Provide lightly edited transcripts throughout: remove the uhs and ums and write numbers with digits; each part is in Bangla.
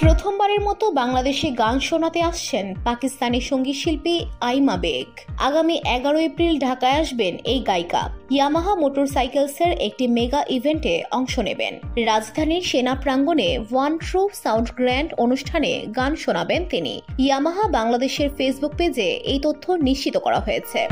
প্রথমবারের মতো বাংলাদেশে গান শোনাতে আসছেন পাকিস্তানি সঙ্গীত শিল্পী আইমা বেগ। আগামী 11 এপ্রিল ঢাকায় আসবেন এই গায়িকা। ইয়ামাহা মোটরসাইকেলসের একটি মেগা ইভেন্টে অংশ নেবেন। রাজধানীর সেনা প্রাঙ্গণে ওয়ান ট্রু সাউন্ড গ্র্যান্ড অনুষ্ঠানে গান শোনাবেন তিনি। ইয়ামাহা বাংলাদেশের ফেসবুক পেজে এই তথ্য নিশ্চিত করা হয়েছে।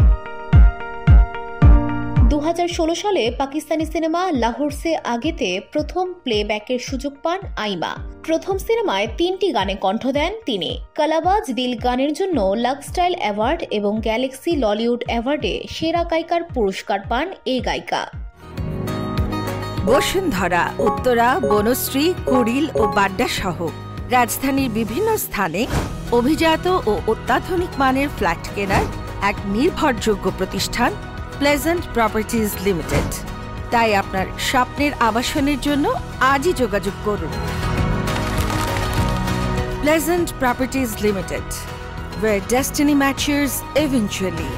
2016 সালে পাকিস্তানি সিনেমা লাহোর সে আগেতে প্রথম প্লেব্যাকের সুযোগ পান আইমা। প্রথম সিনেমায় 3টি গানে কণ্ঠ দেন তিনি। কালাবাজ দিল গানের জন্য লাক্সটাইল অ্যাওয়ার্ড এবং গ্যালাক্সি ললিউড অ্যাওয়ার্ডে সেরা গায়িকার পুরস্কার পান এই গায়িকা। বসুন্ধরা, উত্তরা, বনশ্রী, কুড়িল ও বাড্ডা সহ রাজধানীর বিভিন্ন স্থানে অভিজাত ও অত্যাধুনিক মানের ফ্ল্যাট কেনার এক নির্ভরযোগ্য প্রতিষ্ঠান প্লেজেন্ট প্রপার্টিজ লিমিটেড। তাই আপনার স্বপ্নের আবাসনের জন্য আজই যোগাযোগ করুন। Pleasant properties limited, where destiny matches eventually।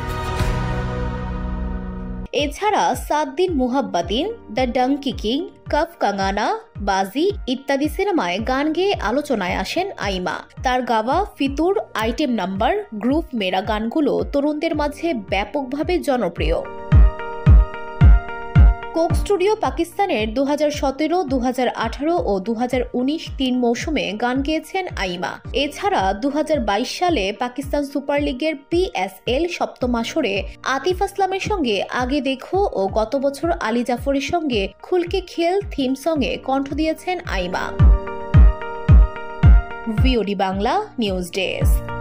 এছাড়া 7 দিন মুহাব্বাতিন, দ্য ডাঙ্কি কিং, কফ কাঙ্গানা, বাজি ইত্যাদি সিনেমায় গান গেয়ে আলোচনায় আসেন আইমা। তার গাওয়া ফিতুর, আইটেম নাম্বার, গ্রুপ মেরা গানগুলো তরুণদের মাঝে ব্যাপকভাবে জনপ্রিয়। কোক স্টুডিও পাকিস্তানের 2017, 2018 ও 2019 3 মৌসুমে গান গেয়েছেন আইমা। এছাড়া 2022 সালে পাকিস্তান সুপার লিগের PSL সপ্তম আসরে আতিফ আসলামের সঙ্গে আগে দেখো ও গত বছর আলী জাফরের সঙ্গে খুলকে খেল থিম সঙ্গে কণ্ঠ দিয়েছেন আইমা। VOD Bangla news desk.